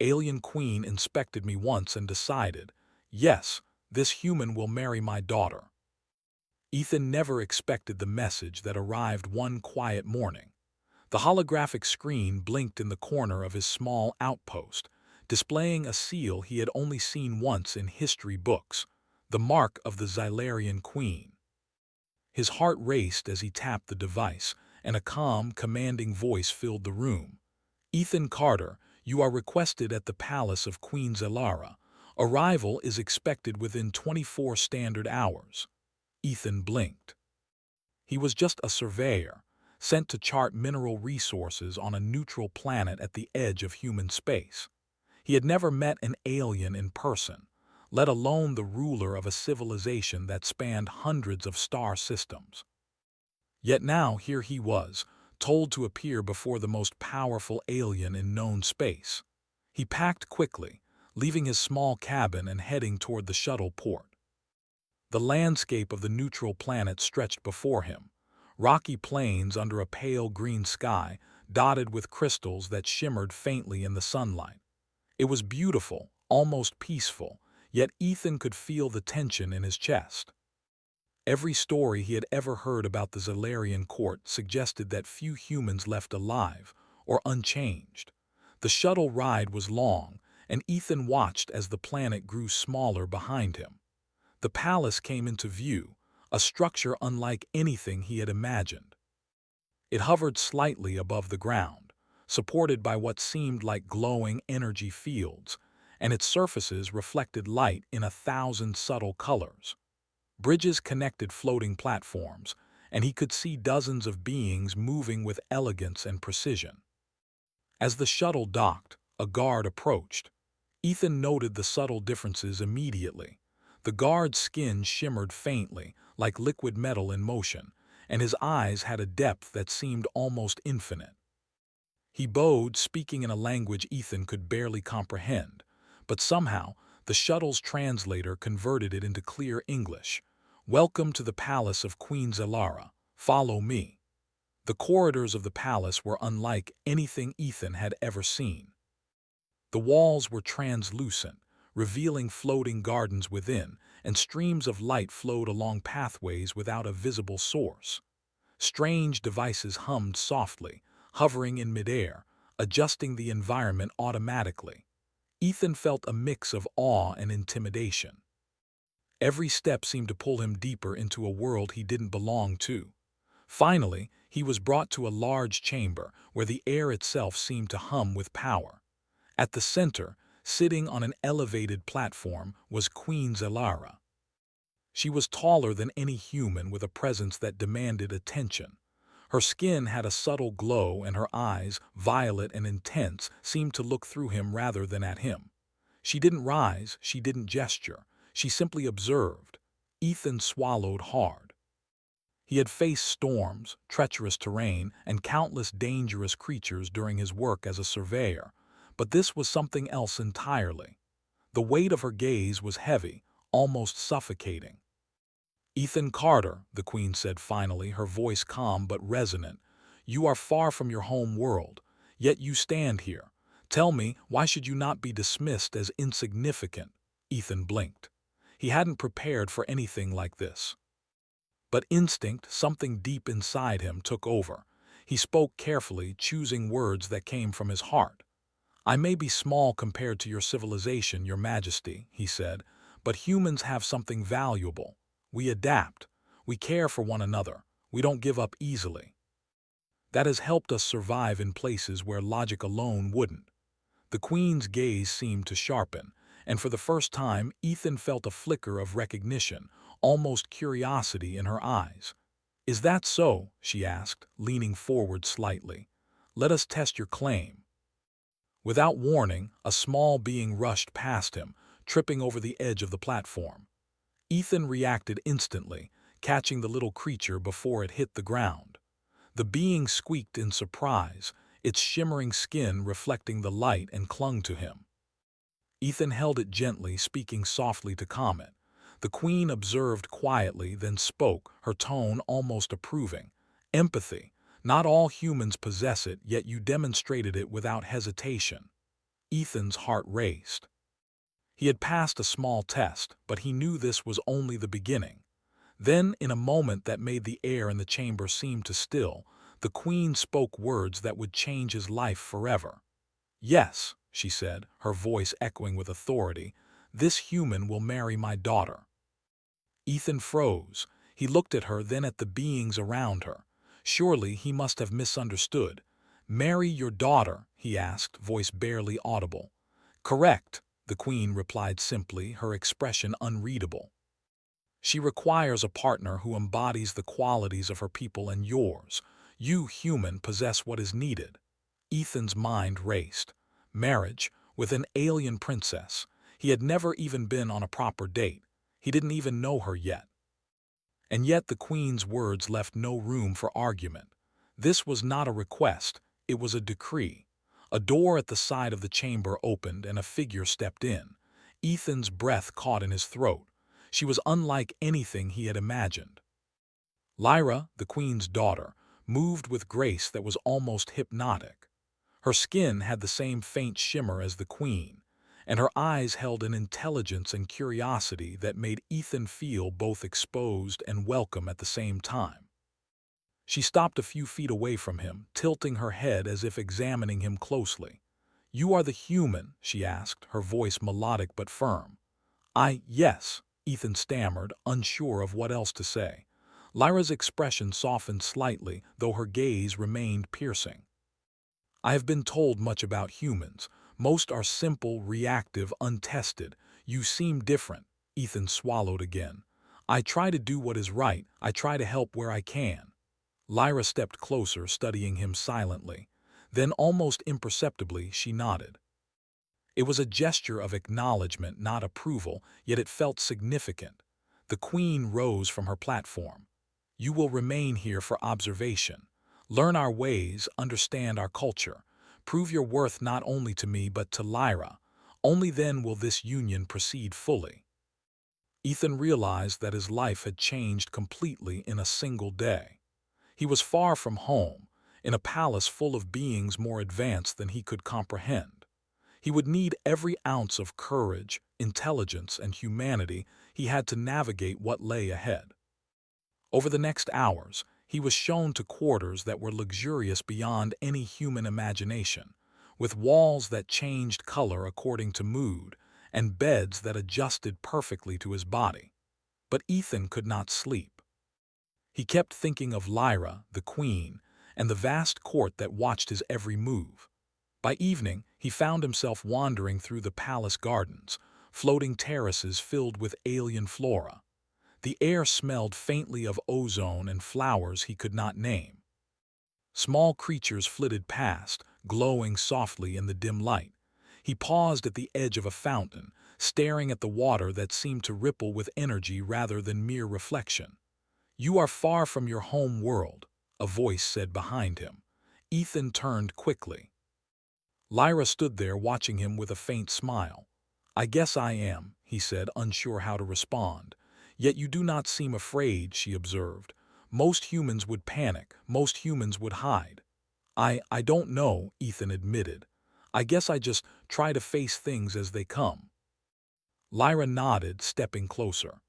Alien Queen inspected me once and decided, yes, this human will marry my daughter. Ethan never expected the message that arrived one quiet morning. The holographic screen blinked in the corner of his small outpost, displaying a seal he had only seen once in history books, the mark of the Xylarian Queen. His heart raced as he tapped the device, and a calm, commanding voice filled the room. "Ethan Carter, you are requested at the palace of Queen Xylara. Arrival is expected within 24 standard hours." Ethan blinked. He was just a surveyor, sent to chart mineral resources on a neutral planet at the edge of human space. He had never met an alien in person, let alone the ruler of a civilization that spanned hundreds of star systems. Yet now here he was, told to appear before the most powerful alien in known space. He packed quickly, leaving his small cabin and heading toward the shuttle port. The landscape of the neutral planet stretched before him, rocky plains under a pale green sky dotted with crystals that shimmered faintly in the sunlight. It was beautiful, almost peaceful, yet Ethan could feel the tension in his chest. Every story he had ever heard about the Xylarian court suggested that few humans left alive or unchanged. The shuttle ride was long, and Ethan watched as the planet grew smaller behind him. The palace came into view, a structure unlike anything he had imagined. It hovered slightly above the ground, supported by what seemed like glowing energy fields, and its surfaces reflected light in 1,000 subtle colors. Bridges connected floating platforms, and he could see dozens of beings moving with elegance and precision. As the shuttle docked, a guard approached. Ethan noted the subtle differences immediately. The guard's skin shimmered faintly, like liquid metal in motion, and his eyes had a depth that seemed almost infinite. He bowed, speaking in a language Ethan could barely comprehend, but somehow the shuttle's translator converted it into clear English. "Welcome to the palace of Queen Xylara. Follow me." The corridors of the palace were unlike anything Ethan had ever seen. The walls were translucent, revealing floating gardens within, and streams of light flowed along pathways without a visible source. Strange devices hummed softly, hovering in midair, adjusting the environment automatically. Ethan felt a mix of awe and intimidation. Every step seemed to pull him deeper into a world he didn't belong to. Finally, he was brought to a large chamber where the air itself seemed to hum with power. At the center, sitting on an elevated platform, was Queen Xylara. She was taller than any human, with a presence that demanded attention. Her skin had a subtle glow, and her eyes, violet and intense, seemed to look through him rather than at him. She didn't rise, she didn't gesture, she simply observed. Ethan swallowed hard. He had faced storms, treacherous terrain, and countless dangerous creatures during his work as a surveyor, but this was something else entirely. The weight of her gaze was heavy, almost suffocating. "Ethan Carter," the Queen said finally, her voice calm but resonant, "you are far from your home world, yet you stand here. Tell me, why should you not be dismissed as insignificant?" Ethan blinked. He hadn't prepared for anything like this. But instinct, something deep inside him, took over. He spoke carefully, choosing words that came from his heart. "I may be small compared to your civilization, Your Majesty," he said, "but humans have something valuable. We adapt. We care for one another. We don't give up easily. That has helped us survive in places where logic alone wouldn't." The Queen's gaze seemed to sharpen, and for the first time Ethan felt a flicker of recognition, almost curiosity in her eyes. "Is that so?" she asked, leaning forward slightly. "Let us test your claim." Without warning, a small being rushed past him, tripping over the edge of the platform. Ethan reacted instantly, catching the little creature before it hit the ground. The being squeaked in surprise, its shimmering skin reflecting the light, and clung to him. Ethan held it gently, speaking softly to calm it. The Queen observed quietly, then spoke, her tone almost approving. "Empathy. Not all humans possess it, yet you demonstrated it without hesitation." Ethan's heart raced. He had passed a small test, but he knew this was only the beginning. Then, in a moment that made the air in the chamber seem to still, the Queen spoke words that would change his life forever. "Yes," she said, her voice echoing with authority, "this human will marry my daughter." Ethan froze. He looked at her, then at the beings around her. Surely he must have misunderstood. "Marry your daughter?" he asked, voice barely audible. "Correct," the Queen replied simply, her expression unreadable. "She requires a partner who embodies the qualities of her people and yours. You, human, possess what is needed." Ethan's mind raced. Marriage with an alien princess. He had never even been on a proper date. He didn't even know her yet. And yet the Queen's words left no room for argument. This was not a request, it was a decree. A door at the side of the chamber opened and a figure stepped in. Ethan's breath caught in his throat. She was unlike anything he had imagined. Lyra, the Queen's daughter, moved with grace that was almost hypnotic. Her skin had the same faint shimmer as the Queen, and her eyes held an intelligence and curiosity that made Ethan feel both exposed and welcome at the same time. She stopped a few feet away from him, tilting her head as if examining him closely. "You are the human?" she asked, her voice melodic but firm. Yes," Ethan stammered, unsure of what else to say. Lyra's expression softened slightly, though her gaze remained piercing. "I have been told much about humans. Most are simple, reactive, untested. You seem different." Ethan swallowed again. "I try to do what is right. I try to help where I can." Lyra stepped closer, studying him silently. Then, almost imperceptibly, she nodded. It was a gesture of acknowledgement, not approval, yet it felt significant. The Queen rose from her platform. "You will remain here for observation. Learn our ways, understand our culture. Prove your worth not only to me but to Lyra. Only then will this union proceed fully." Ethan realized that his life had changed completely in a single day. He was far from home, in a palace full of beings more advanced than he could comprehend. He would need every ounce of courage, intelligence, and humanity he had to navigate what lay ahead. Over the next hours, he was shown to quarters that were luxurious beyond any human imagination, with walls that changed color according to mood and beds that adjusted perfectly to his body. But Ethan could not sleep. He kept thinking of Lyra, the Queen, and the vast court that watched his every move. By evening, he found himself wandering through the palace gardens, floating terraces filled with alien flora. The air smelled faintly of ozone and flowers he could not name. Small creatures flitted past, glowing softly in the dim light. He paused at the edge of a fountain, staring at the water that seemed to ripple with energy rather than mere reflection. "You are far from your home world," a voice said behind him. Ethan turned quickly. Lyra stood there watching him with a faint smile. "I guess I am," he said, unsure how to respond. "Yet you do not seem afraid," she observed. "Most humans would panic, most humans would hide." I don't know," Ethan admitted. "I guess I just try to face things as they come." Lyra nodded, stepping closer.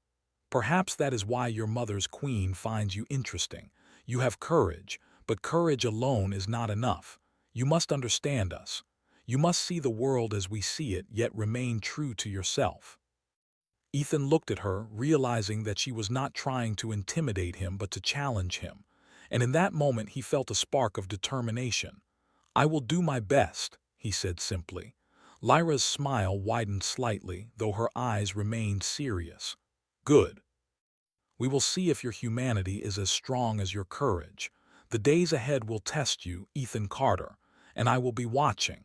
"Perhaps that is why your mother's queen finds you interesting. You have courage, but courage alone is not enough. You must understand us. You must see the world as we see it, yet remain true to yourself." Ethan looked at her, realizing that she was not trying to intimidate him but to challenge him, and in that moment he felt a spark of determination. "I will do my best," he said simply. Lyra's smile widened slightly, though her eyes remained serious. "Good. We will see if your humanity is as strong as your courage. The days ahead will test you, Ethan Carter, and I will be watching."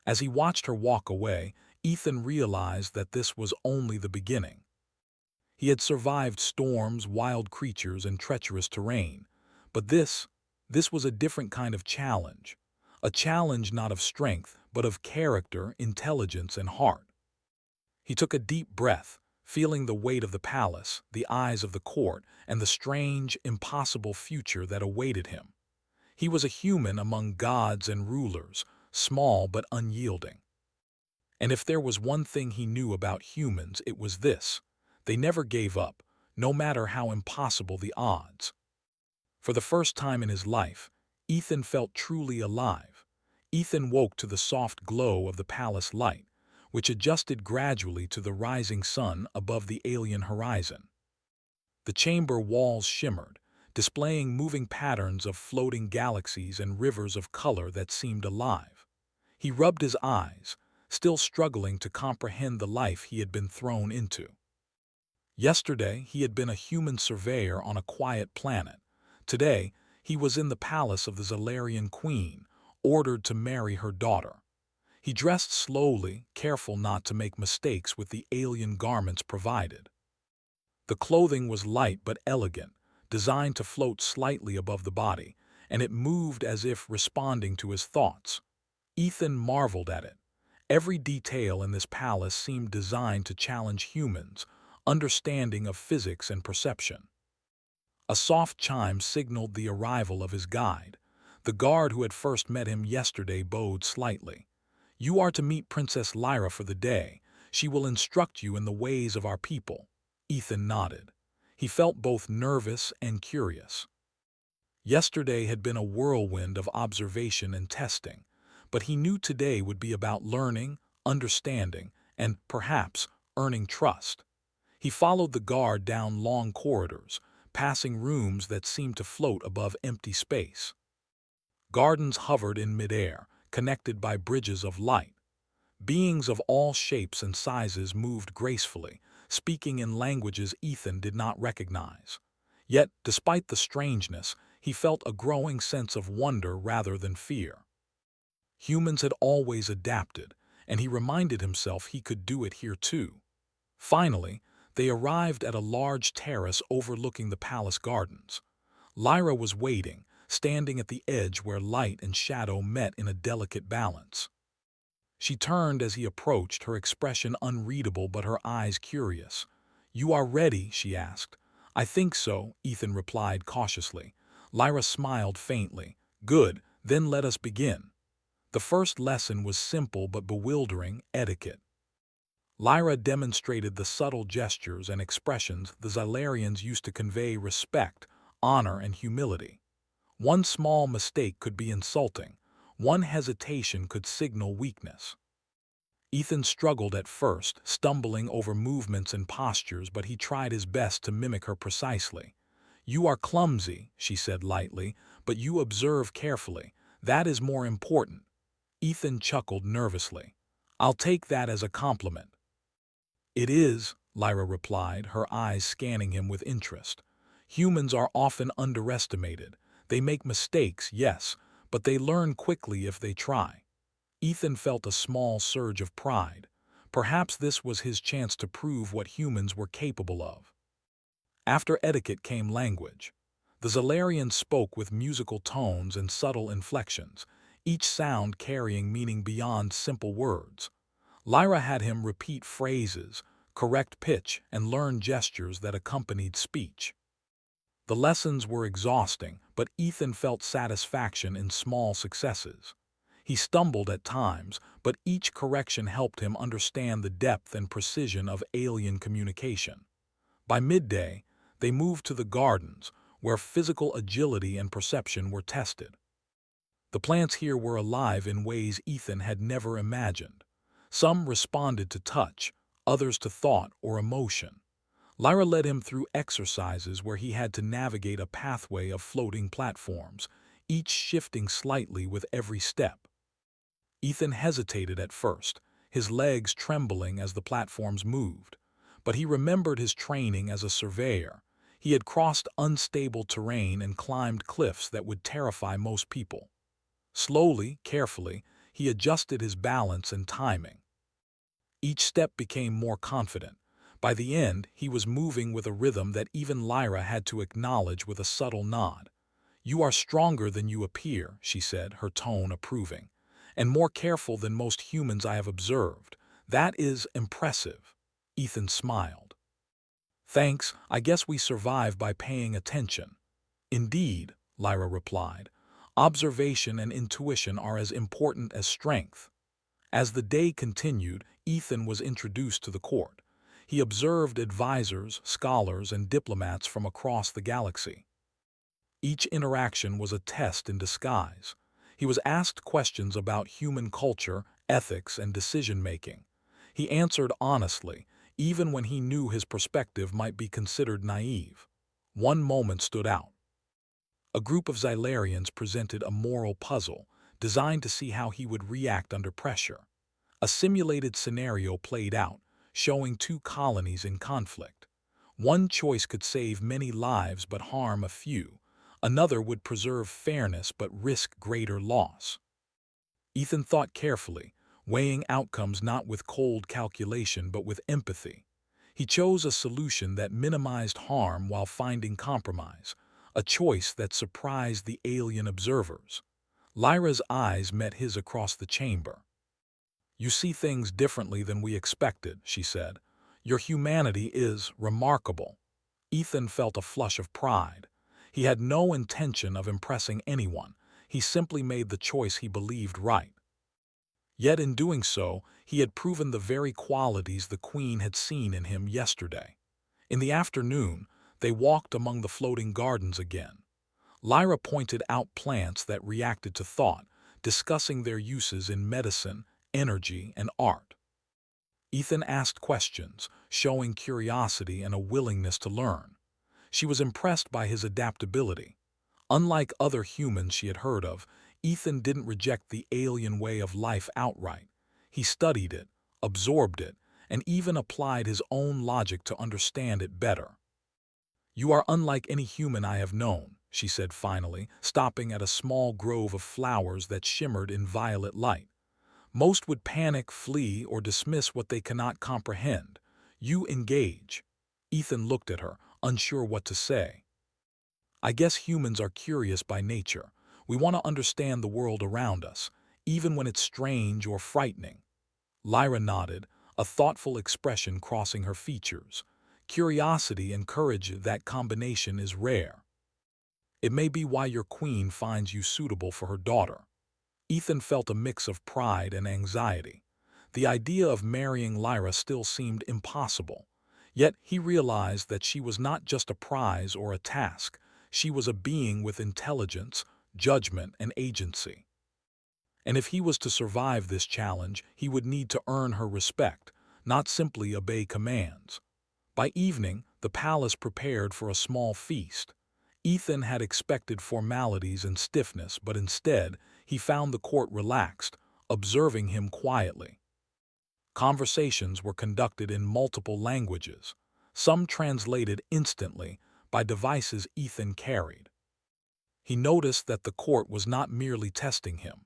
As he watched her walk away, Ethan realized that this was only the beginning. He had survived storms, wild creatures, and treacherous terrain, but this was a different kind of challenge. A challenge not of strength, but of character, intelligence, and heart. He took a deep breath, feeling the weight of the palace, the eyes of the court, and the strange, impossible future that awaited him. He was a human among gods and rulers, small but unyielding. And if there was one thing he knew about humans, it was this: they never gave up, no matter how impossible the odds. For the first time in his life, Ethan felt truly alive. Ethan woke to the soft glow of the palace light, which adjusted gradually to the rising sun above the alien horizon. The chamber walls shimmered, displaying moving patterns of floating galaxies and rivers of color that seemed alive. He rubbed his eyes, still struggling to comprehend the life he had been thrown into. Yesterday, he had been a human surveyor on a quiet planet. Today, he was in the palace of the Zalarian queen, ordered to marry her daughter. He dressed slowly, careful not to make mistakes with the alien garments provided. The clothing was light but elegant, designed to float slightly above the body, and it moved as if responding to his thoughts. Ethan marveled at it. Every detail in this palace seemed designed to challenge humans' understanding of physics and perception. A soft chime signaled the arrival of his guide. The guard who had first met him yesterday bowed slightly. "You are to meet Princess Lyra for the day. She will instruct you in the ways of our people." Ethan nodded. He felt both nervous and curious. Yesterday had been a whirlwind of observation and testing, but he knew today would be about learning, understanding, and, perhaps, earning trust. He followed the guard down long corridors, passing rooms that seemed to float above empty space. Gardens hovered in midair, connected by bridges of light. Beings of all shapes and sizes moved gracefully, speaking in languages Ethan did not recognize. Yet, despite the strangeness, he felt a growing sense of wonder rather than fear. Humans had always adapted, and he reminded himself he could do it here too. Finally, they arrived at a large terrace overlooking the palace gardens. Lyra was waiting, standing at the edge where light and shadow met in a delicate balance. She turned as he approached, her expression unreadable but her eyes curious. "You are ready?" she asked. "I think so," Ethan replied cautiously. Lyra smiled faintly. "Good, then let us begin." The first lesson was simple but bewildering: etiquette. Lyra demonstrated the subtle gestures and expressions the Zalarians used to convey respect, honor, and humility. One small mistake could be insulting. One hesitation could signal weakness. Ethan struggled at first, stumbling over movements and postures, but he tried his best to mimic her precisely. "You are clumsy," she said lightly, "but you observe carefully. That is more important." Ethan chuckled nervously. "I'll take that as a compliment." "It is," Lyra replied, her eyes scanning him with interest. "Humans are often underestimated. They make mistakes, yes, but they learn quickly if they try." Ethan felt a small surge of pride. Perhaps this was his chance to prove what humans were capable of. After etiquette came language. The Zalarians spoke with musical tones and subtle inflections, each sound carrying meaning beyond simple words. Lyra had him repeat phrases, correct pitch, and learn gestures that accompanied speech. The lessons were exhausting, but Ethan felt satisfaction in small successes. He stumbled at times, but each correction helped him understand the depth and precision of alien communication. By midday, they moved to the gardens, where physical agility and perception were tested. The plants here were alive in ways Ethan had never imagined. Some responded to touch, others to thought or emotion. Lyra led him through exercises where he had to navigate a pathway of floating platforms, each shifting slightly with every step. Ethan hesitated at first, his legs trembling as the platforms moved. But he remembered his training as a surveyor. He had crossed unstable terrain and climbed cliffs that would terrify most people. Slowly, carefully, he adjusted his balance and timing. Each step became more confident. By the end, he was moving with a rhythm that even Lyra had to acknowledge with a subtle nod. "You are stronger than you appear," she said, her tone approving, "and more careful than most humans I have observed. That is impressive." Ethan smiled. "Thanks, I guess we survive by paying attention." "Indeed," Lyra replied, "observation and intuition are as important as strength." As the day continued, Ethan was introduced to the court. He observed advisors, scholars, and diplomats from across the galaxy. Each interaction was a test in disguise. He was asked questions about human culture, ethics, and decision-making. He answered honestly, even when he knew his perspective might be considered naive. One moment stood out. A group of Xylarians presented a moral puzzle, designed to see how he would react under pressure. A simulated scenario played out, showing two colonies in conflict. One choice could save many lives but harm a few. Another would preserve fairness but risk greater loss. Ethan thought carefully, weighing outcomes not with cold calculation but with empathy. He chose a solution that minimized harm while finding compromise, a choice that surprised the alien observers. Lyra's eyes met his across the chamber. "You see things differently than we expected," she said. "Your humanity is remarkable." Ethan felt a flush of pride. He had no intention of impressing anyone. He simply made the choice he believed right. Yet in doing so, he had proven the very qualities the Queen had seen in him yesterday. In the afternoon, they walked among the floating gardens again. Lyra pointed out plants that reacted to thought, discussing their uses in medicine, energy, and art. Ethan asked questions, showing curiosity and a willingness to learn. She was impressed by his adaptability. Unlike other humans she had heard of, Ethan didn't reject the alien way of life outright. He studied it, absorbed it, and even applied his own logic to understand it better. "You are unlike any human I have known," she said finally, stopping at a small grove of flowers that shimmered in violet light. "Most would panic, flee, or dismiss what they cannot comprehend. You engage." Ethan looked at her, unsure what to say. "I guess humans are curious by nature. We want to understand the world around us, even when it's strange or frightening." Lyra nodded, a thoughtful expression crossing her features. "Curiosity and courage, that combination is rare. It may be why your queen finds you suitable for her daughter." Ethan felt a mix of pride and anxiety. The idea of marrying Lyra still seemed impossible. Yet he realized that she was not just a prize or a task. She was a being with intelligence, judgment, and agency. And if he was to survive this challenge, he would need to earn her respect, not simply obey commands. By evening, the palace prepared for a small feast. Ethan had expected formalities and stiffness, but instead, he found the court relaxed, observing him quietly. Conversations were conducted in multiple languages, some translated instantly by devices Ethan carried. He noticed that the court was not merely testing him.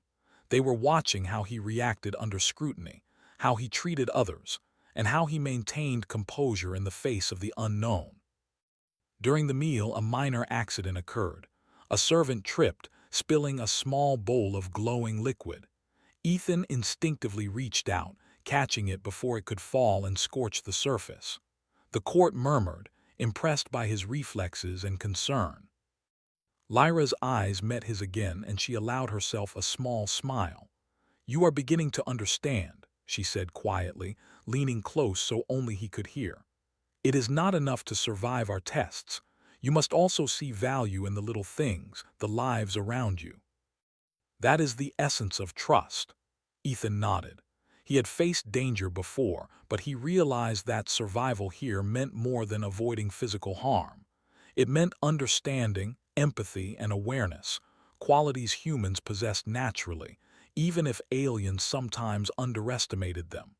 They were watching how he reacted under scrutiny, how he treated others, and how he maintained composure in the face of the unknown. During the meal, a minor accident occurred. A servant tripped, spilling a small bowl of glowing liquid. Ethan instinctively reached out, catching it before it could fall and scorch the surface. The court murmured, impressed by his reflexes and concern. Lyra's eyes met his again, and she allowed herself a small smile. "You are beginning to understand," she said quietly, leaning close so only he could hear. "It is not enough to survive our tests. You must also see value in the little things, the lives around you." "That is the essence of trust." Ethan nodded. He had faced danger before, but he realized that survival here meant more than avoiding physical harm. It meant understanding, empathy, and awareness, qualities humans possessed naturally, even if aliens sometimes underestimated them.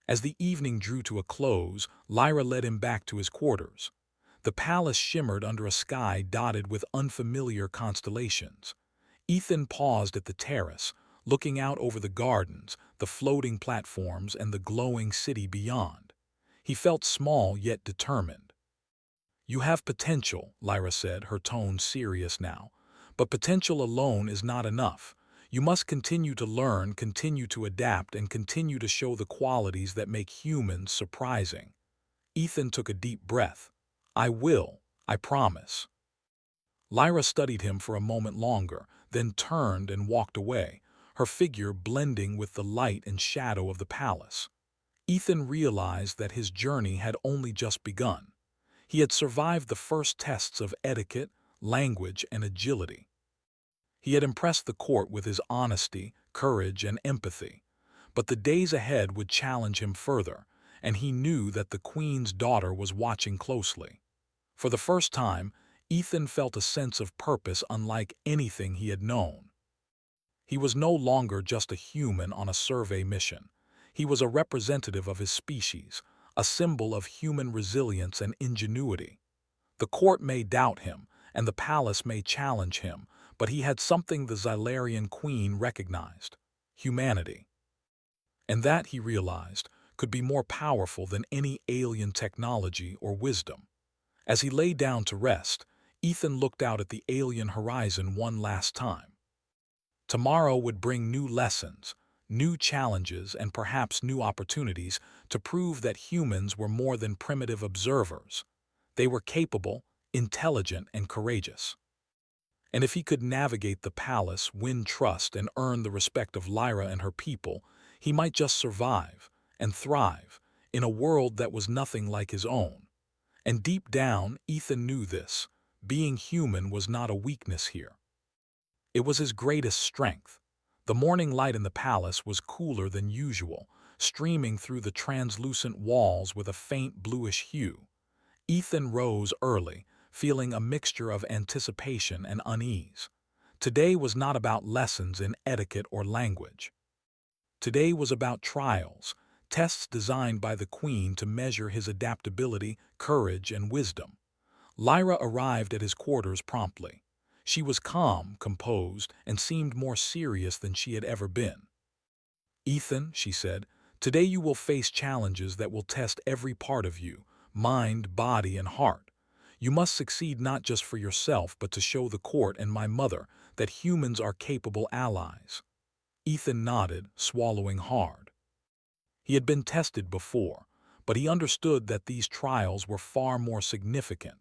As the evening drew to a close, Lyra led him back to his quarters. The palace shimmered under a sky dotted with unfamiliar constellations. Ethan paused at the terrace, looking out over the gardens, the floating platforms, and the glowing city beyond. He felt small yet determined. "You have potential," Lyra said, her tone serious now. "But potential alone is not enough. You must continue to learn, continue to adapt, and continue to show the qualities that make humans surprising." Ethan took a deep breath. "I will, I promise." Lyra studied him for a moment longer, then turned and walked away, her figure blending with the light and shadow of the palace. Ethan realized that his journey had only just begun. He had survived the first tests of etiquette, language, and agility. He had impressed the court with his honesty, courage, and empathy. But the days ahead would challenge him further, and he knew that the Queen's daughter was watching closely. For the first time, Ethan felt a sense of purpose unlike anything he had known. He was no longer just a human on a survey mission. He was a representative of his species, a symbol of human resilience and ingenuity. The court may doubt him, and the palace may challenge him, but he had something the Xylarian queen recognized: humanity. And that, he realized, could be more powerful than any alien technology or wisdom. As he lay down to rest, Ethan looked out at the alien horizon one last time. Tomorrow would bring new lessons, new challenges, and perhaps new opportunities to prove that humans were more than primitive observers. They were capable, intelligent, and courageous. And if he could navigate the palace, win trust, and earn the respect of Lyra and her people, he might just survive and thrive in a world that was nothing like his own. And deep down, Ethan knew this. Being human was not a weakness here. It was his greatest strength. The morning light in the palace was cooler than usual, streaming through the translucent walls with a faint bluish hue. Ethan rose early, feeling a mixture of anticipation and unease. Today was not about lessons in etiquette or language. Today was about trials, tests designed by the Queen to measure his adaptability, courage, and wisdom. Lyra arrived at his quarters promptly. She was calm, composed, and seemed more serious than she had ever been. "Ethan," she said, "today you will face challenges that will test every part of you, mind, body, and heart. You must succeed not just for yourself, but to show the court and my mother that humans are capable allies." Ethan nodded, swallowing hard. He had been tested before, but he understood that these trials were far more significant.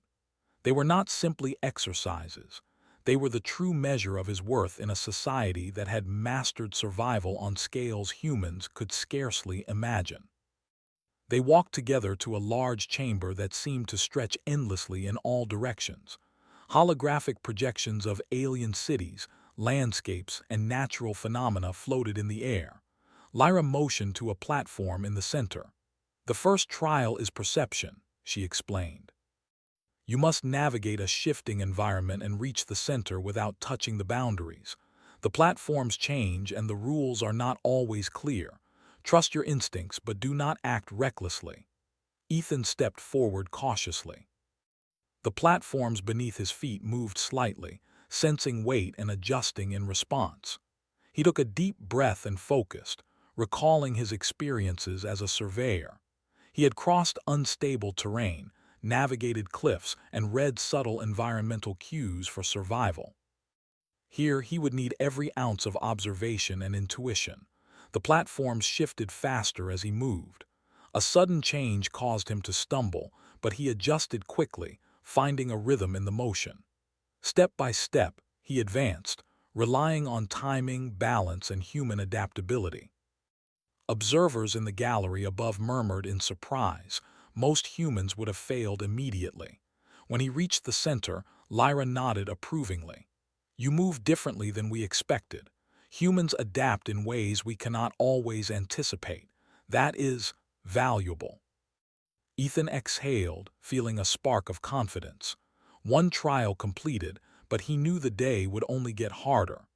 They were not simply exercises. They were the true measure of his worth in a society that had mastered survival on scales humans could scarcely imagine. They walked together to a large chamber that seemed to stretch endlessly in all directions. Holographic projections of alien cities, landscapes, and natural phenomena floated in the air. Lyra motioned to a platform in the center. "The first trial is perception," she explained. "You must navigate a shifting environment and reach the center without touching the boundaries. The platforms change and the rules are not always clear. Trust your instincts, but do not act recklessly." Ethan stepped forward cautiously. The platforms beneath his feet moved slightly, sensing weight and adjusting in response. He took a deep breath and focused, recalling his experiences as a surveyor. He had crossed unstable terrain, navigated cliffs, and read subtle environmental cues for survival. Here he would need every ounce of observation and intuition. The platforms shifted faster as he moved. A sudden change caused him to stumble, but he adjusted quickly, finding a rhythm in the motion. Step by step, he advanced, relying on timing, balance, and human adaptability. Observers in the gallery above murmured in surprise. Most humans would have failed immediately. When he reached the center, Lyra nodded approvingly. "You move differently than we expected. Humans adapt in ways we cannot always anticipate. That is valuable." Ethan exhaled, feeling a spark of confidence. One trial completed, but he knew the day would only get harder.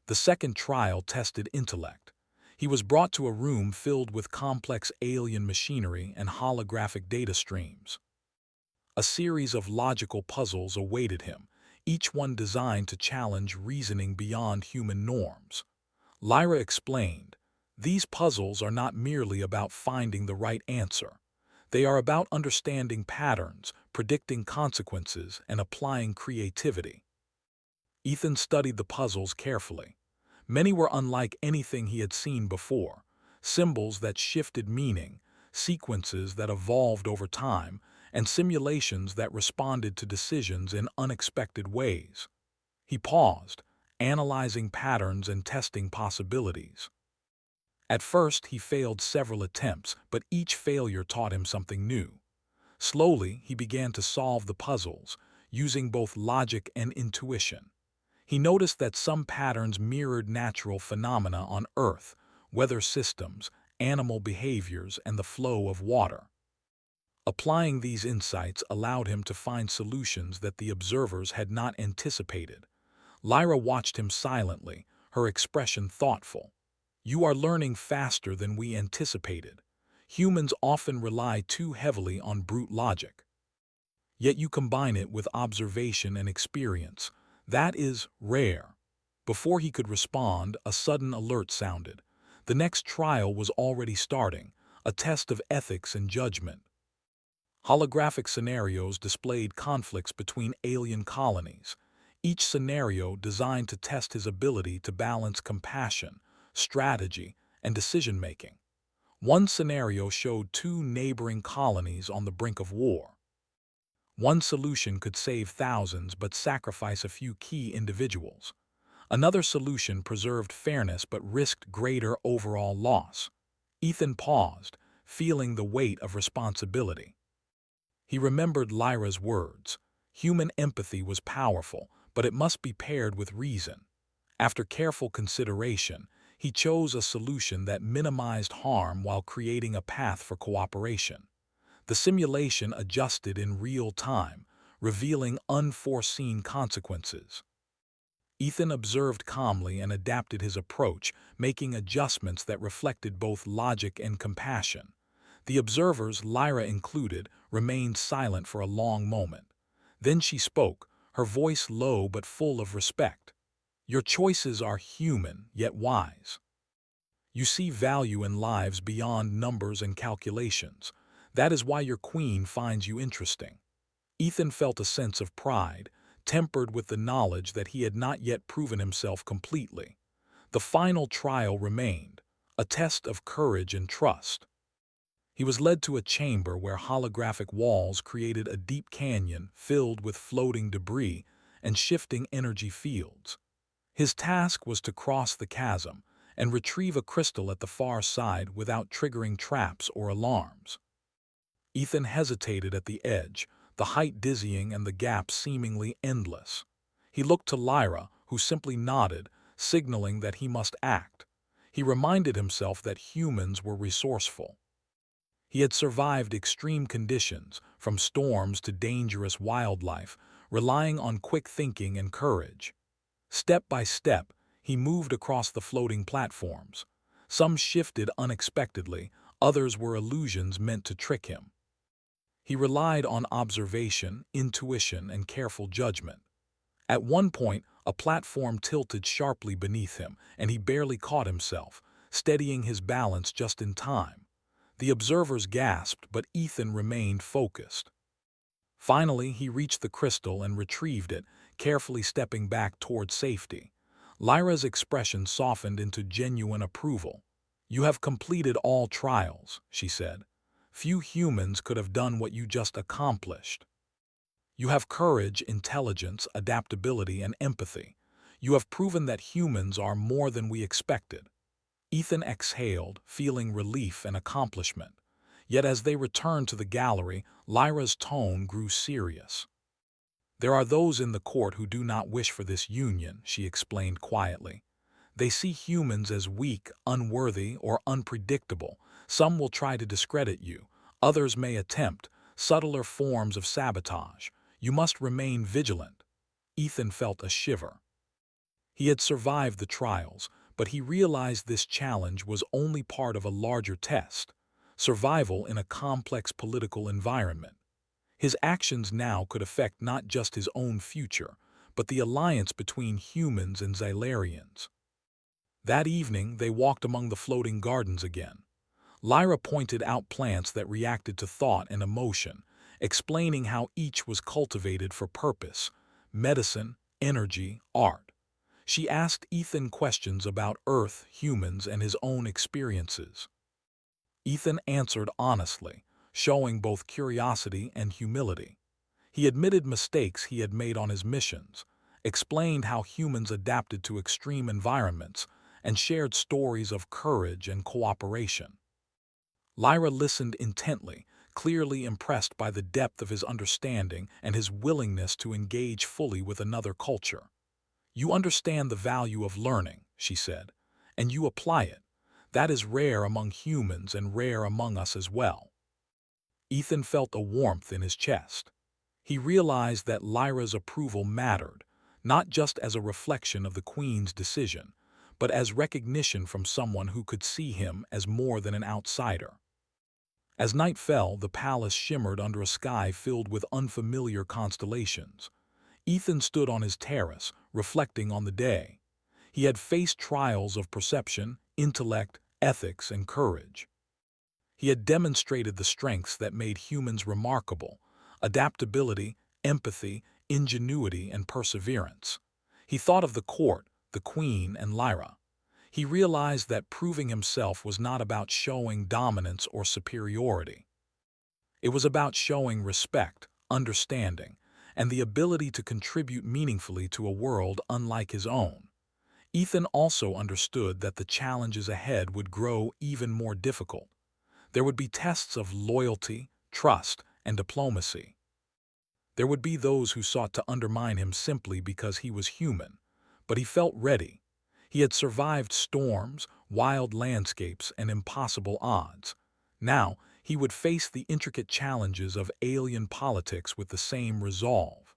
The second trial tested intellect. He was brought to a room filled with complex alien machinery and holographic data streams. A series of logical puzzles awaited him, each one designed to challenge reasoning beyond human norms. Lyra explained, "These puzzles are not merely about finding the right answer. They are about understanding patterns, predicting consequences, and applying creativity." Ethan studied the puzzles carefully. Many were unlike anything he had seen before: symbols that shifted meaning, sequences that evolved over time, and simulations that responded to decisions in unexpected ways. He paused, analyzing patterns and testing possibilities. At first, he failed several attempts, but each failure taught him something new. Slowly, he began to solve the puzzles, using both logic and intuition. He noticed that some patterns mirrored natural phenomena on Earth, weather systems, animal behaviors, and the flow of water. Applying these insights allowed him to find solutions that the observers had not anticipated. Lyra watched him silently, her expression thoughtful. "You are learning faster than we anticipated. Humans often rely too heavily on brute logic. Yet you combine it with observation and experience. That is rare." Before he could respond, a sudden alert sounded. The next trial was already starting, a test of ethics and judgment. Holographic scenarios displayed conflicts between alien colonies, each scenario designed to test his ability to balance compassion, strategy, and decision-making. One scenario showed two neighboring colonies on the brink of war. One solution could save thousands but sacrifice a few key individuals. Another solution preserved fairness but risked greater overall loss. Ethan paused, feeling the weight of responsibility. He remembered Lyra's words. Human empathy was powerful, but it must be paired with reason. After careful consideration, he chose a solution that minimized harm while creating a path for cooperation. The simulation adjusted in real time, revealing unforeseen consequences. Ethan observed calmly and adapted his approach, making adjustments that reflected both logic and compassion. The observers, Lyra included, remained silent for a long moment. Then she spoke, her voice low but full of respect. "Your choices are human, yet wise. You see value in lives beyond numbers and calculations. That is why your queen finds you interesting." Ethan felt a sense of pride, tempered with the knowledge that he had not yet proven himself completely. The final trial remained, a test of courage and trust. He was led to a chamber where holographic walls created a deep canyon filled with floating debris and shifting energy fields. His task was to cross the chasm and retrieve a crystal at the far side without triggering traps or alarms. Ethan hesitated at the edge, the height dizzying and the gap seemingly endless. He looked to Lyra, who simply nodded, signaling that he must act. He reminded himself that humans were resourceful. He had survived extreme conditions, from storms to dangerous wildlife, relying on quick thinking and courage. Step by step, he moved across the floating platforms. Some shifted unexpectedly, others were illusions meant to trick him. He relied on observation, intuition, and careful judgment. At one point, a platform tilted sharply beneath him, and he barely caught himself, steadying his balance just in time. The observers gasped, but Ethan remained focused. Finally, he reached the crystal and retrieved it, carefully stepping back toward safety. Lyra's expression softened into genuine approval. "You have completed all trials," she said. "Few humans could have done what you just accomplished. You have courage, intelligence, adaptability, and empathy. You have proven that humans are more than we expected." Ethan exhaled, feeling relief and accomplishment. Yet as they returned to the gallery, Lyra's tone grew serious. "There are those in the court who do not wish for this union," she explained quietly. "They see humans as weak, unworthy, or unpredictable. Some will try to discredit you. Others may attempt subtler forms of sabotage. You must remain vigilant." Ethan felt a shiver. He had survived the trials, but he realized this challenge was only part of a larger test: survival in a complex political environment. His actions now could affect not just his own future, but the alliance between humans and Xylarians. That evening, they walked among the floating gardens again. Lyra pointed out plants that reacted to thought and emotion, explaining how each was cultivated for purpose: medicine, energy, art. She asked Ethan questions about Earth, humans, and his own experiences. Ethan answered honestly, showing both curiosity and humility. He admitted mistakes he had made on his missions, explained how humans adapted to extreme environments, and shared stories of courage and cooperation. Lyra listened intently, clearly impressed by the depth of his understanding and his willingness to engage fully with another culture. "You understand the value of learning," she said, "and you apply it. That is rare among humans and rare among us as well." Ethan felt a warmth in his chest. He realized that Lyra's approval mattered, not just as a reflection of the Queen's decision, but as recognition from someone who could see him as more than an outsider. As night fell, the palace shimmered under a sky filled with unfamiliar constellations. Ethan stood on his terrace, reflecting on the day. He had faced trials of perception, intellect, ethics, and courage. He had demonstrated the strengths that made humans remarkable: adaptability, empathy, ingenuity, and perseverance. He thought of the court, the Queen, and Lyra. He realized that proving himself was not about showing dominance or superiority. It was about showing respect, understanding, and the ability to contribute meaningfully to a world unlike his own. Ethan also understood that the challenges ahead would grow even more difficult. There would be tests of loyalty, trust, and diplomacy. There would be those who sought to undermine him simply because he was human, but he felt ready. He had survived storms, wild landscapes, and impossible odds. Now, he would face the intricate challenges of alien politics with the same resolve.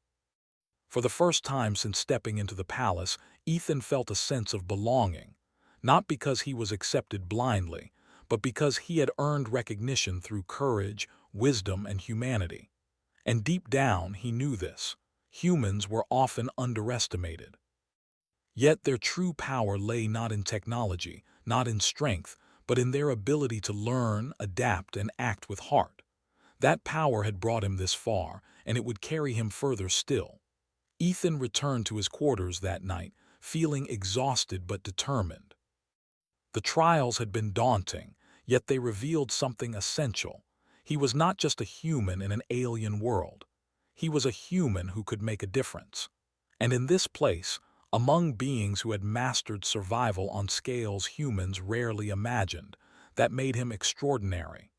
For the first time since stepping into the palace, Ethan felt a sense of belonging, not because he was accepted blindly, but because he had earned recognition through courage, wisdom, and humanity. And deep down, he knew this. Humans were often underestimated. Yet their true power lay not in technology, not in strength, but in their ability to learn, adapt, and act with heart. That power had brought him this far, and it would carry him further still. Ethan returned to his quarters that night, feeling exhausted but determined. The trials had been daunting, yet they revealed something essential. He was not just a human in an alien world. He was a human who could make a difference. And in this place, among beings who had mastered survival on scales humans rarely imagined, that made him extraordinary.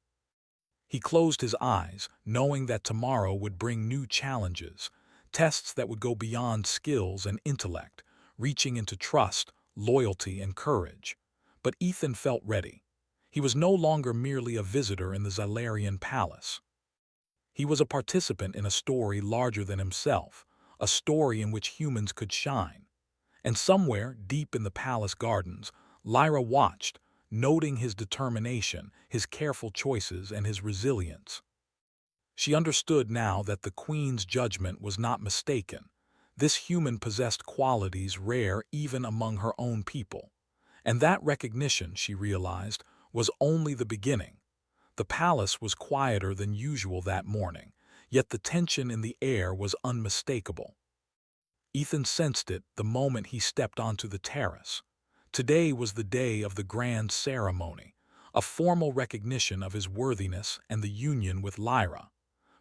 He closed his eyes, knowing that tomorrow would bring new challenges, tests that would go beyond skills and intellect, reaching into trust, loyalty, and courage. But Ethan felt ready. He was no longer merely a visitor in the Xylarian palace. He was a participant in a story larger than himself, a story in which humans could shine. And somewhere, deep in the palace gardens, Lyra watched, noting his determination, his careful choices, and his resilience. She understood now that the Queen's judgment was not mistaken. This human possessed qualities rare even among her own people. And that recognition, she realized, was only the beginning. The palace was quieter than usual that morning, yet the tension in the air was unmistakable. Ethan sensed it the moment he stepped onto the terrace. Today was the day of the grand ceremony, a formal recognition of his worthiness and the union with Lyra.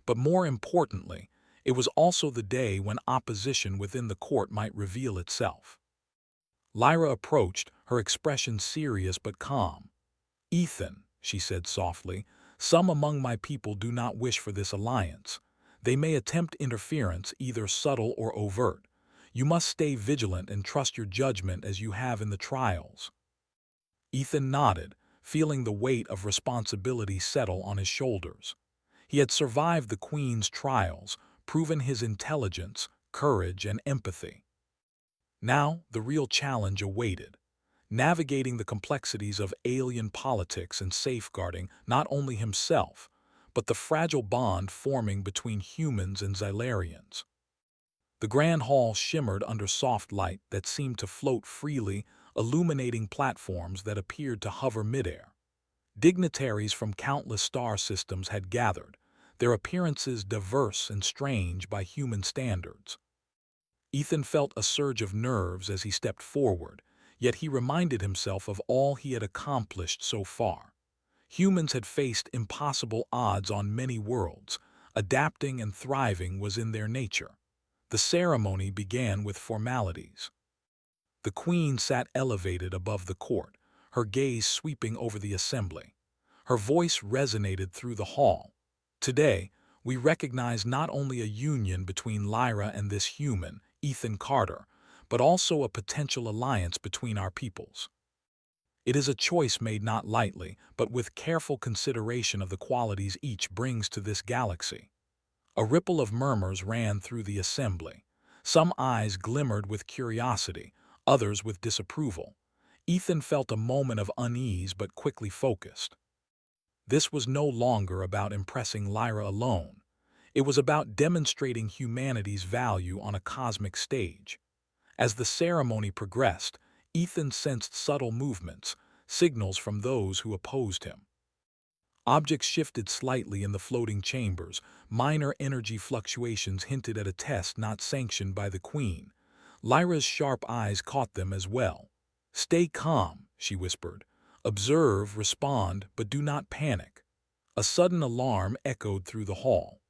But more importantly, it was also the day when opposition within the court might reveal itself. Lyra approached, her expression serious but calm. "Ethan," she said softly, "some among my people do not wish for this alliance. They may attempt interference, either subtle or overt. You must stay vigilant and trust your judgment as you have in the trials." Ethan nodded, feeling the weight of responsibility settle on his shoulders. He had survived the Queen's trials, proven his intelligence, courage, and empathy. Now, the real challenge awaited: navigating the complexities of alien politics and safeguarding not only himself, but the fragile bond forming between humans and Xylarians. The grand hall shimmered under soft light that seemed to float freely, illuminating platforms that appeared to hover midair. Dignitaries from countless star systems had gathered, their appearances diverse and strange by human standards. Ethan felt a surge of nerves as he stepped forward, yet he reminded himself of all he had accomplished so far. Humans had faced impossible odds on many worlds. Adapting and thriving was in their nature. The ceremony began with formalities. The queen sat elevated above the court, her gaze sweeping over the assembly. Her voice resonated through the hall. Today, we recognize not only a union between Lyra and this human, Ethan Carter, but also a potential alliance between our peoples. It is a choice made not lightly, but with careful consideration of the qualities each brings to this galaxy. A ripple of murmurs ran through the assembly. Some eyes glimmered with curiosity, others with disapproval. Ethan felt a moment of unease but quickly focused. This was no longer about impressing Lyra alone. It was about demonstrating humanity's value on a cosmic stage. As the ceremony progressed, Ethan sensed subtle movements, signals from those who opposed him. Objects shifted slightly in the floating chambers. Minor energy fluctuations hinted at a test not sanctioned by the queen. Lyra's sharp eyes caught them as well. "Stay calm," she whispered. "Observe, respond, but do not panic." A sudden alarm echoed through the hall.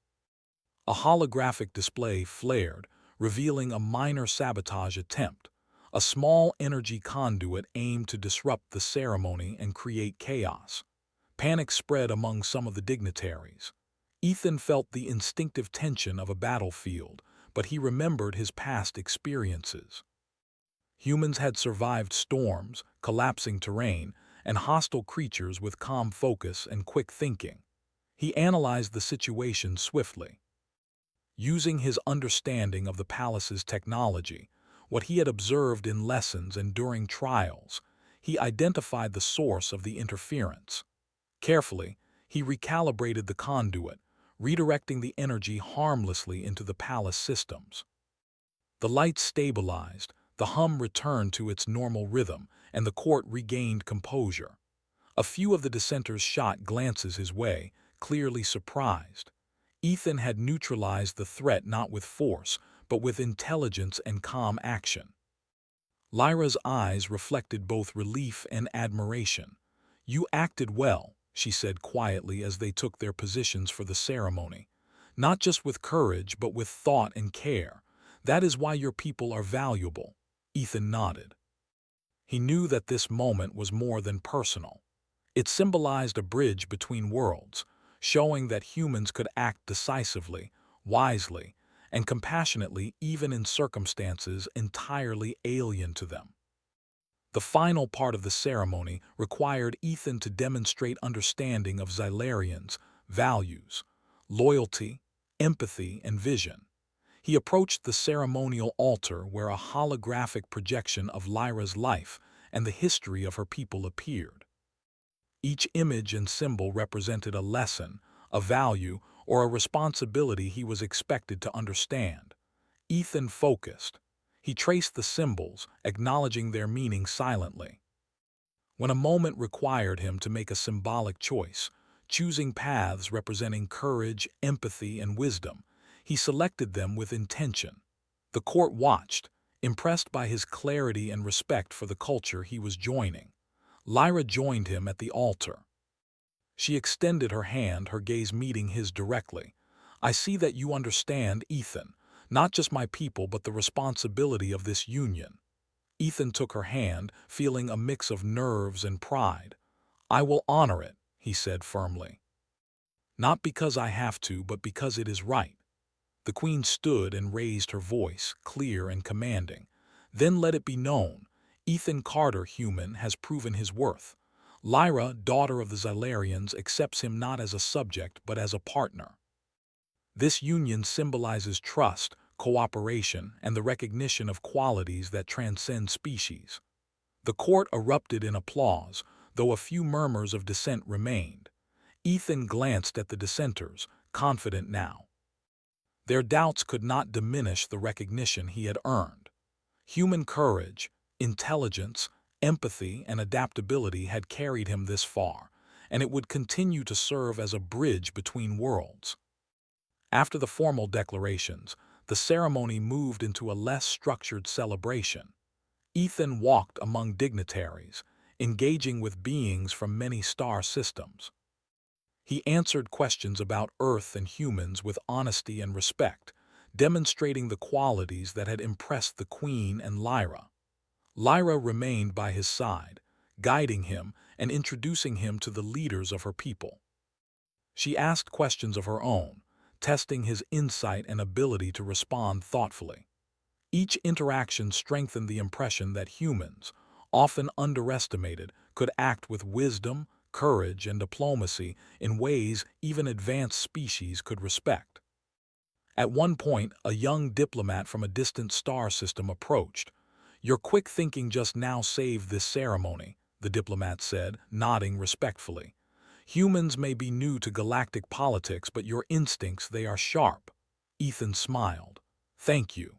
A holographic display flared, revealing a minor sabotage attempt. A small energy conduit aimed to disrupt the ceremony and create chaos. Panic spread among some of the dignitaries. Ethan felt the instinctive tension of a battlefield, but he remembered his past experiences. Humans had survived storms, collapsing terrain, and hostile creatures with calm focus and quick thinking. He analyzed the situation swiftly. Using his understanding of the palace's technology, what he had observed in lessons and during trials, he identified the source of the interference. Carefully, he recalibrated the conduit, redirecting the energy harmlessly into the palace systems. The lights stabilized, the hum returned to its normal rhythm, and the court regained composure. A few of the dissenters shot glances his way, clearly surprised. Ethan had neutralized the threat not with force, but with intelligence and calm action. Lyra's eyes reflected both relief and admiration. "You acted well," she said quietly as they took their positions for the ceremony. "Not just with courage, but with thought and care. That is why your people are valuable." Ethan nodded. He knew that this moment was more than personal. It symbolized a bridge between worlds, showing that humans could act decisively, wisely, and compassionately even in circumstances entirely alien to them. The final part of the ceremony required Ethan to demonstrate understanding of Xylarian's values, loyalty, empathy, and vision. He approached the ceremonial altar where a holographic projection of Lyra's life and the history of her people appeared. Each image and symbol represented a lesson, a value, or a responsibility he was expected to understand. Ethan focused. He traced the symbols, acknowledging their meaning silently. When a moment required him to make a symbolic choice, choosing paths representing courage, empathy, and wisdom, he selected them with intention. The court watched, impressed by his clarity and respect for the culture he was joining. Lyra joined him at the altar. She extended her hand, her gaze meeting his directly. "I see that you understand, Ethan, not just my people but the responsibility of this union." Ethan took her hand, feeling a mix of nerves and pride. "I will honor it," he said firmly. "Not because I have to, but because it is right." The queen stood and raised her voice, clear and commanding. "Then let it be known, Ethan Carter, human, has proven his worth. Lyra, daughter of the Xylarians, accepts him not as a subject but as a partner. This union symbolizes trust, cooperation, and the recognition of qualities that transcend species." The court erupted in applause, though a few murmurs of dissent remained. Ethan glanced at the dissenters, confident now. Their doubts could not diminish the recognition he had earned. Human courage, intelligence, empathy, and adaptability had carried him this far, and it would continue to serve as a bridge between worlds. After the formal declarations, the ceremony moved into a less structured celebration. Ethan walked among dignitaries, engaging with beings from many star systems. He answered questions about Earth and humans with honesty and respect, demonstrating the qualities that had impressed the Queen and Lyra. Lyra remained by his side, guiding him and introducing him to the leaders of her people. She asked questions of her own, testing his insight and ability to respond thoughtfully. Each interaction strengthened the impression that humans, often underestimated, could act with wisdom, courage, and diplomacy in ways even advanced species could respect. At one point, a young diplomat from a distant star system approached. "Your quick thinking just now saved this ceremony," the diplomat said, nodding respectfully. "Humans may be new to galactic politics, but your instincts, they are sharp." Ethan smiled. "Thank you.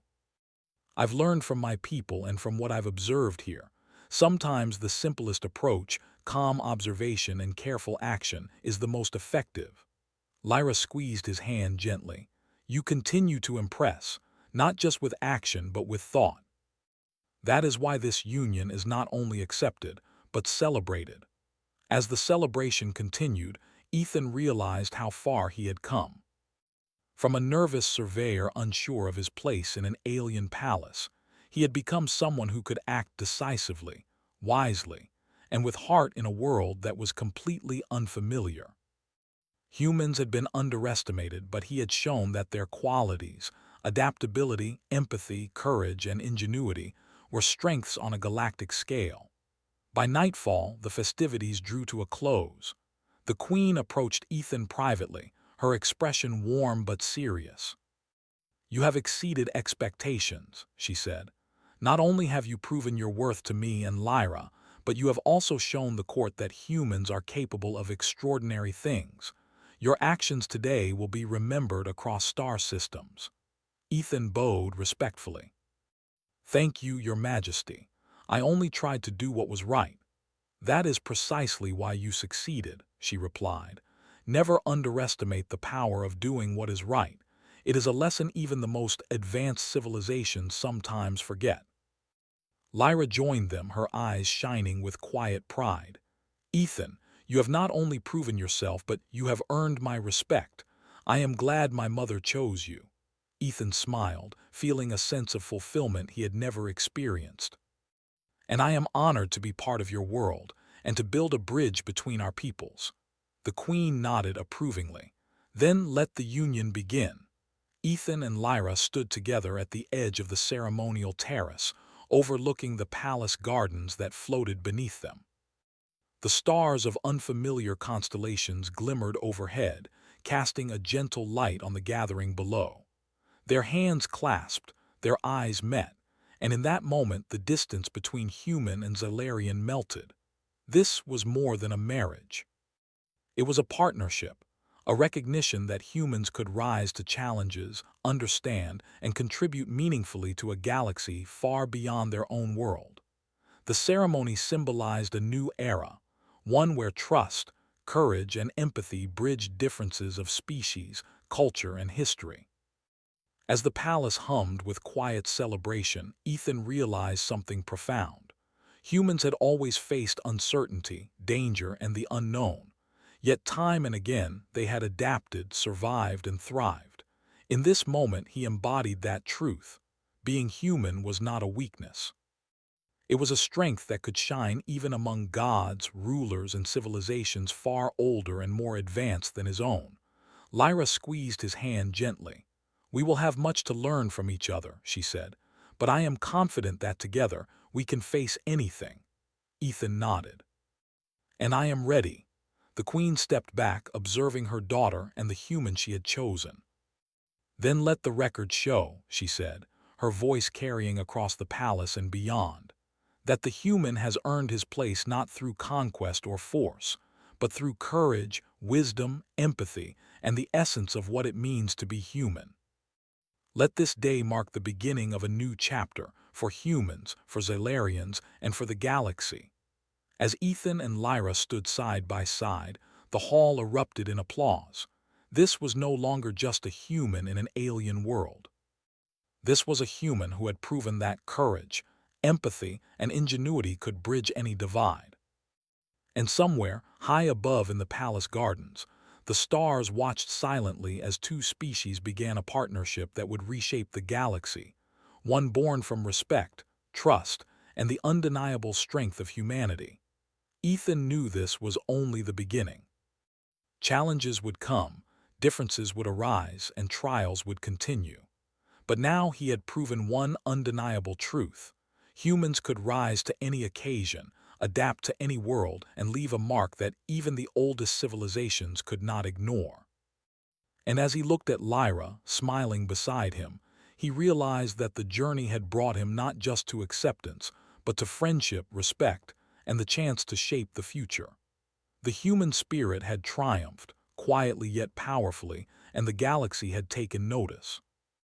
I've learned from my people and from what I've observed here. Sometimes the simplest approach, calm observation and careful action, is the most effective." Lyra squeezed his hand gently. "You continue to impress, not just with action but with thought. That is why this union is not only accepted, but celebrated." As the celebration continued, Ethan realized how far he had come. From a nervous surveyor unsure of his place in an alien palace, he had become someone who could act decisively, wisely, and with heart in a world that was completely unfamiliar. Humans had been underestimated, but he had shown that their qualities, adaptability, empathy, courage, and ingenuity, were strengths on a galactic scale. By nightfall, the festivities drew to a close. The Queen approached Ethan privately, her expression warm but serious. "You have exceeded expectations," she said. "Not only have you proven your worth to me and Lyra, but you have also shown the court that humans are capable of extraordinary things. Your actions today will be remembered across star systems." Ethan bowed respectfully. "Thank you, Your Majesty. I only tried to do what was right." "That is precisely why you succeeded," she replied. "Never underestimate the power of doing what is right. It is a lesson even the most advanced civilizations sometimes forget." Lyra joined them, her eyes shining with quiet pride. "Ethan, you have not only proven yourself, but you have earned my respect. I am glad my mother chose you." Ethan smiled, feeling a sense of fulfillment he had never experienced. "And I am honored to be part of your world, and to build a bridge between our peoples." The Queen nodded approvingly. "Then let the union begin." Ethan and Lyra stood together at the edge of the ceremonial terrace, overlooking the palace gardens that floated beneath them. The stars of unfamiliar constellations glimmered overhead, casting a gentle light on the gathering below. Their hands clasped, their eyes met, and in that moment the distance between human and Zalarian melted. This was more than a marriage. It was a partnership, a recognition that humans could rise to challenges, understand, and contribute meaningfully to a galaxy far beyond their own world. The ceremony symbolized a new era, one where trust, courage, and empathy bridged differences of species, culture, and history. As the palace hummed with quiet celebration, Ethan realized something profound. Humans had always faced uncertainty, danger, and the unknown. Yet time and again, they had adapted, survived, and thrived. In this moment, he embodied that truth. Being human was not a weakness. It was a strength that could shine even among gods, rulers, and civilizations far older and more advanced than his own. Lyra squeezed his hand gently. "We will have much to learn from each other," she said, "but I am confident that together we can face anything." Ethan nodded. "And I am ready." The Queen stepped back, observing her daughter and the human she had chosen. "Then let the record show," she said, her voice carrying across the palace and beyond, "that the human has earned his place not through conquest or force, but through courage, wisdom, empathy, and the essence of what it means to be human. Let this day mark the beginning of a new chapter for humans, for Zalarians, and for the galaxy." As Ethan and Lyra stood side by side, the hall erupted in applause. This was no longer just a human in an alien world. This was a human who had proven that courage, empathy, and ingenuity could bridge any divide. And somewhere, high above in the palace gardens, The stars watched silently as two species began a partnership that would reshape the galaxy, one born from respect, trust, and the undeniable strength of humanity. Ethan knew this was only the beginning. Challenges would come, differences would arise, and trials would continue. But now he had proven one undeniable truth. Humans could rise to any occasion, adapt to any world, and leave a mark that even the oldest civilizations could not ignore. And as he looked at Lyra, smiling beside him, he realized that the journey had brought him not just to acceptance, but to friendship, respect, and the chance to shape the future. The human spirit had triumphed, quietly yet powerfully, and the galaxy had taken notice.